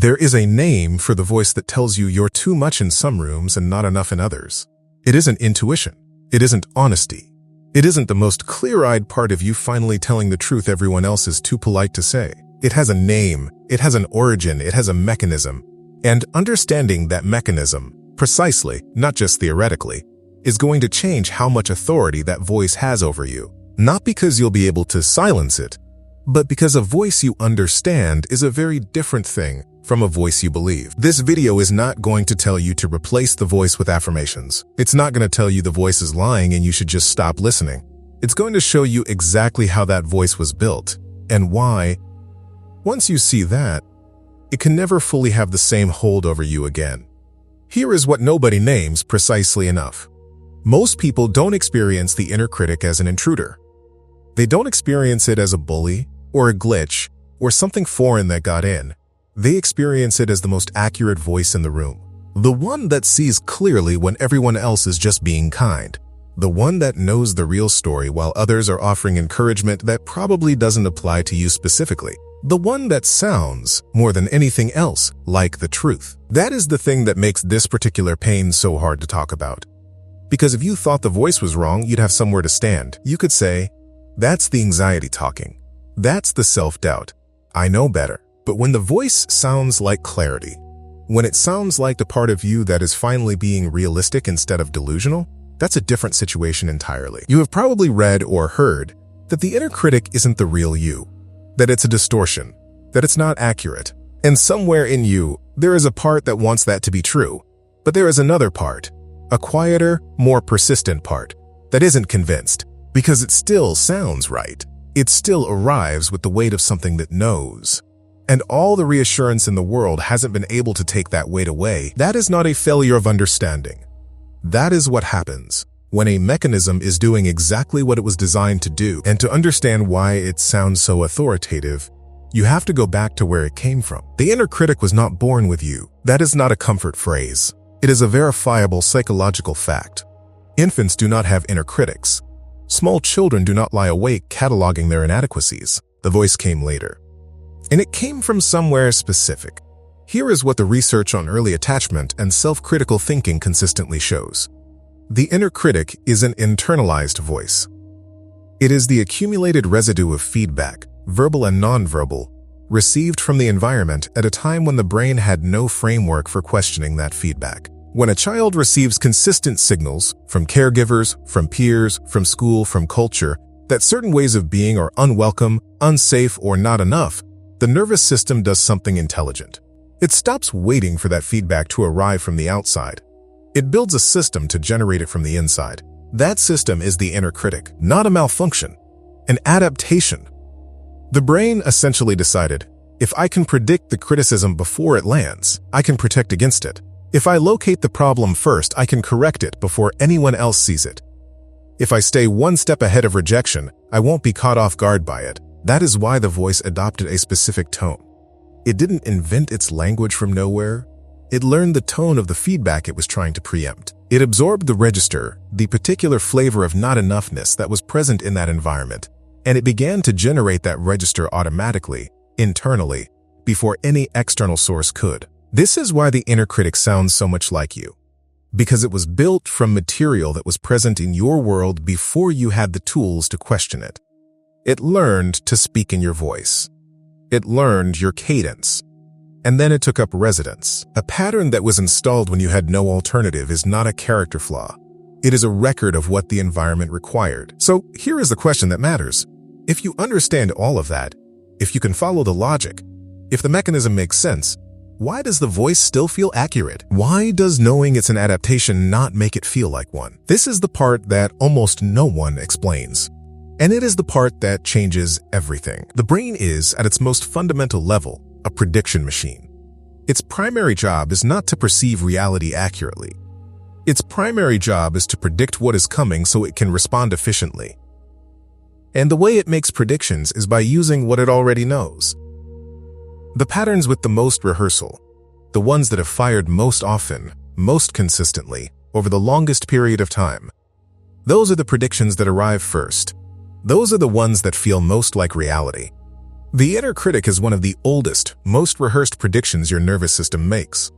There is a name for the voice that tells you you're too much in some rooms and not enough in others. It isn't intuition. It isn't honesty. It isn't the most clear-eyed part of you finally telling the truth everyone else is too polite to say. It has a name. It has an origin. It has a mechanism. And understanding that mechanism, precisely, not just theoretically, is going to change how much authority that voice has over you. Not because you'll be able to silence it, but because a voice you understand is a very different thing from a voice you believe. This video is not going to tell you to replace the voice with affirmations. It's not going to tell you the voice is lying and you should just stop listening. It's going to show you exactly how that voice was built and why, once you see that, it can never fully have the same hold over you again. Here is what nobody names precisely enough. Most people don't experience the inner critic as an intruder. They don't experience it as a bully or a glitch or something foreign that got in. They experience it as the most accurate voice in the room. The one that sees clearly when everyone else is just being kind. The one that knows the real story while others are offering encouragement that probably doesn't apply to you specifically. The one that sounds, more than anything else, like the truth. That is the thing that makes this particular pain so hard to talk about. Because if you thought the voice was wrong, you'd have somewhere to stand. You could say, that's the anxiety talking. That's the self-doubt. I know better. But when the voice sounds like clarity, when it sounds like the part of you that is finally being realistic instead of delusional, that's a different situation entirely. You have probably read or heard that the inner critic isn't the real you, that it's a distortion, that it's not accurate. And somewhere in you, there is a part that wants that to be true. But there is another part, a quieter, more persistent part, that isn't convinced, because it still sounds right. It still arrives with the weight of something that knows. And all the reassurance in the world hasn't been able to take that weight away. That is not a failure of understanding. That is what happens when a mechanism is doing exactly what it was designed to do. And to understand why it sounds so authoritative, you have to go back to where it came from. The inner critic was not born with you. That is not a comfort phrase. It is a verifiable psychological fact. Infants do not have inner critics. Small children do not lie awake cataloging their inadequacies. The voice came later. And it came from somewhere specific. Here is what the research on early attachment and self-critical thinking consistently shows. The inner critic is an internalized voice. It is the accumulated residue of feedback, verbal and nonverbal, received from the environment at a time when the brain had no framework for questioning that feedback. When a child receives consistent signals from caregivers, from peers, from school, from culture, that certain ways of being are unwelcome, unsafe, or not enough, the nervous system does something intelligent. It stops waiting for that feedback to arrive from the outside. It builds a system to generate it from the inside. That system is the inner critic, not a malfunction, an adaptation. The brain essentially decided, if I can predict the criticism before it lands, I can protect against it. If I locate the problem first, I can correct it before anyone else sees it. If I stay one step ahead of rejection, I won't be caught off guard by it. That is why the voice adopted a specific tone. It didn't invent its language from nowhere. It learned the tone of the feedback it was trying to preempt. It absorbed the register, the particular flavor of not enoughness that was present in that environment, and it began to generate that register automatically, internally, before any external source could. This is why the inner critic sounds so much like you, because it was built from material that was present in your world before you had the tools to question it. It learned to speak in your voice. It learned your cadence. And then it took up residence. A pattern that was installed when you had no alternative is not a character flaw. It is a record of what the environment required. So here is the question that matters. If you understand all of that, if you can follow the logic, if the mechanism makes sense, why does the voice still feel accurate? Why does knowing it's an adaptation not make it feel like one? This is the part that almost no one explains. And it is the part that changes everything. The brain is, at its most fundamental level, a prediction machine. Its primary job is not to perceive reality accurately. Its primary job is to predict what is coming so it can respond efficiently. And the way it makes predictions is by using what it already knows. The patterns with the most rehearsal, the ones that have fired most often, most consistently, over the longest period of time, those are the predictions that arrive first. Those are the ones that feel most like reality. The inner critic is one of the oldest, most rehearsed predictions your nervous system makes.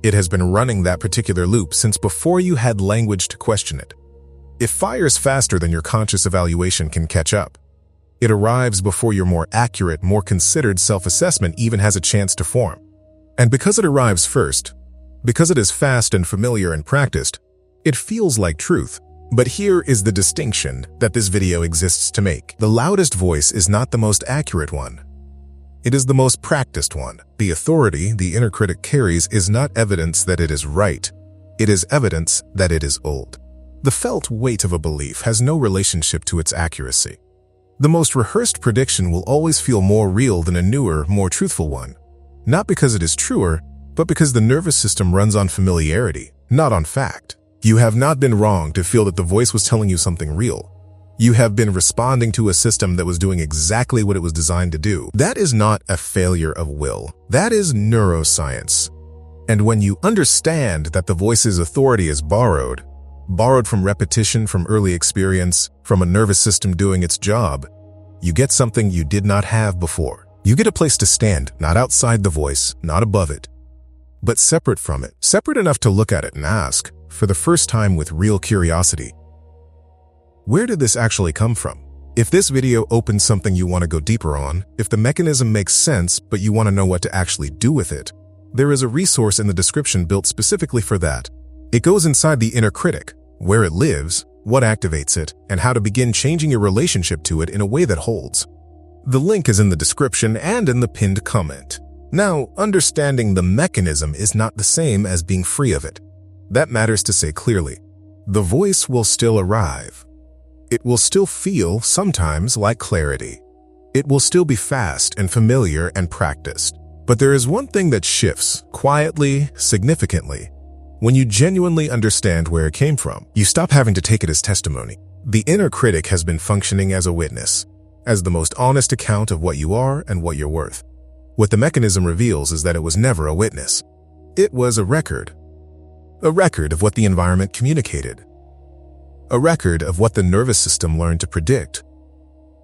It has been running that particular loop since before you had language to question it. It fires faster than your conscious evaluation can catch up. It arrives before your more accurate, more considered self-assessment even has a chance to form. And because it arrives first, because it is fast and familiar and practiced, it feels like truth. But here is the distinction that this video exists to make. The loudest voice is not the most accurate one. It is the most practiced one. The authority the inner critic carries is not evidence that it is right. It is evidence that it is old. The felt weight of a belief has no relationship to its accuracy. The most rehearsed prediction will always feel more real than a newer, more truthful one. Not because it is truer, but because the nervous system runs on familiarity, not on fact. You have not been wrong to feel that the voice was telling you something real. You have been responding to a system that was doing exactly what it was designed to do. That is not a failure of will. That is neuroscience. And when you understand that the voice's authority is borrowed from repetition, from early experience, from a nervous system doing its job, you get something you did not have before. You get a place to stand, not outside the voice, not above it, but separate from it, separate enough to look at it and ask, for the first time with real curiosity, where did this actually come from? If this video opens something you want to go deeper on, if the mechanism makes sense but you want to know what to actually do with it, there is a resource in the description built specifically for that. It goes inside the inner critic, where it lives, what activates it, and how to begin changing your relationship to it in a way that holds. The link is in the description and in the pinned comment. Now, understanding the mechanism is not the same as being free of it. That matters to say clearly. The voice will still arrive. It will still feel, sometimes, like clarity. It will still be fast and familiar and practiced. But there is one thing that shifts, quietly, significantly. When you genuinely understand where it came from, you stop having to take it as testimony. The inner critic has been functioning as a witness, as the most honest account of what you are and what you're worth. What the mechanism reveals is that it was never a witness. It was a record. A record of what the environment communicated. A record of what the nervous system learned to predict.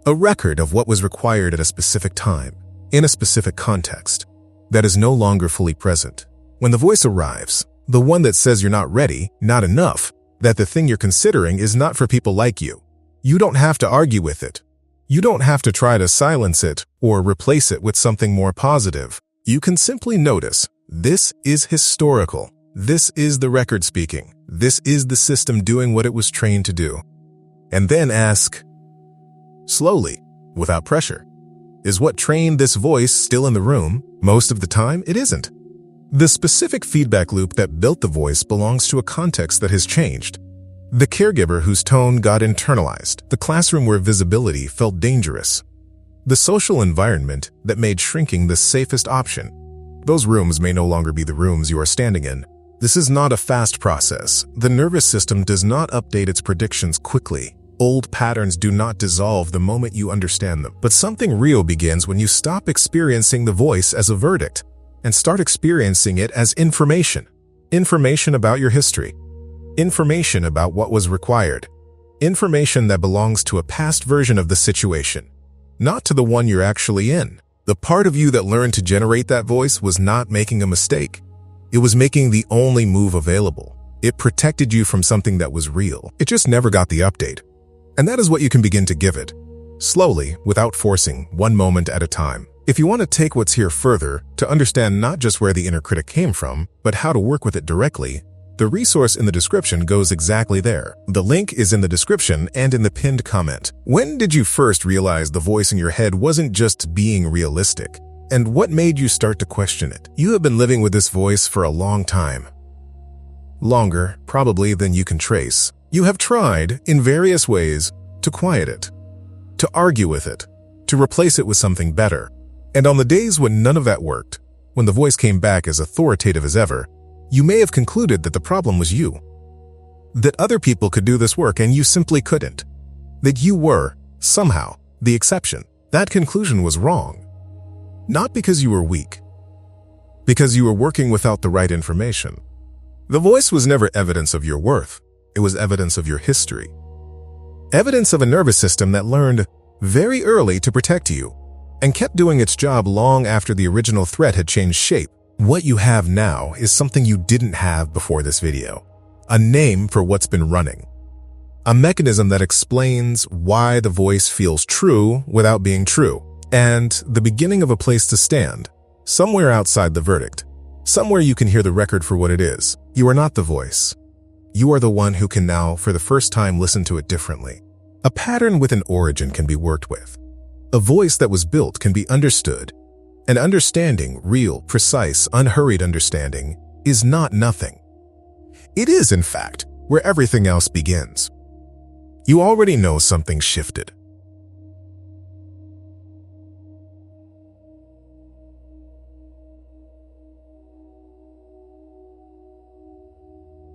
A record of what was required at a specific time, in a specific context, that is no longer fully present. When the voice arrives, the one that says you're not ready, not enough, that the thing you're considering is not for people like you, you don't have to argue with it. You don't have to try to silence it or replace it with something more positive. You can simply notice, this is historical. This is the record speaking. This is the system doing what it was trained to do. And then ask, slowly, without pressure, is what trained this voice still in the room? Most of the time, it isn't. The specific feedback loop that built the voice belongs to a context that has changed. The caregiver whose tone got internalized, the classroom where visibility felt dangerous, the social environment that made shrinking the safest option. Those rooms may no longer be the rooms you are standing in. This is not a fast process. The nervous system does not update its predictions quickly. Old patterns do not dissolve the moment you understand them. But something real begins when you stop experiencing the voice as a verdict and start experiencing it as information. Information about your history. Information about what was required. Information that belongs to a past version of the situation, not to the one you're actually in. The part of you that learned to generate that voice was not making a mistake. It was making the only move available. It protected you from something that was real. It just never got the update. And that is what you can begin to give it. Slowly, without forcing, one moment at a time. If you want to take what's here further, to understand not just where the inner critic came from, but how to work with it directly, the resource in the description goes exactly there. The link is in the description and in the pinned comment. When did you first realize the voice in your head wasn't just being realistic? And what made you start to question it? You have been living with this voice for a long time. Longer, probably, than you can trace. You have tried, in various ways, to quiet it, to argue with it, to replace it with something better. And on the days when none of that worked, when the voice came back as authoritative as ever, you may have concluded that the problem was you. That other people could do this work and you simply couldn't. That you were, somehow, the exception. That conclusion was wrong. Not because you were weak, because you were working without the right information. The voice was never evidence of your worth. It was evidence of your history. Evidence of a nervous system that learned very early to protect you. and kept doing its job long after the original threat had changed shape. What you have now is something you didn't have before this video. A name for what's been running. A mechanism that explains why the voice feels true without being true. And the beginning of a place to stand, somewhere outside the verdict. Somewhere you can hear the record for what it is. You are not the voice. You are the one who can now, for the first time, listen to it differently. A pattern with an origin can be worked with. A voice that was built can be understood. And understanding, real, precise, unhurried understanding, is not nothing. It is, in fact, where everything else begins. You already know something shifted.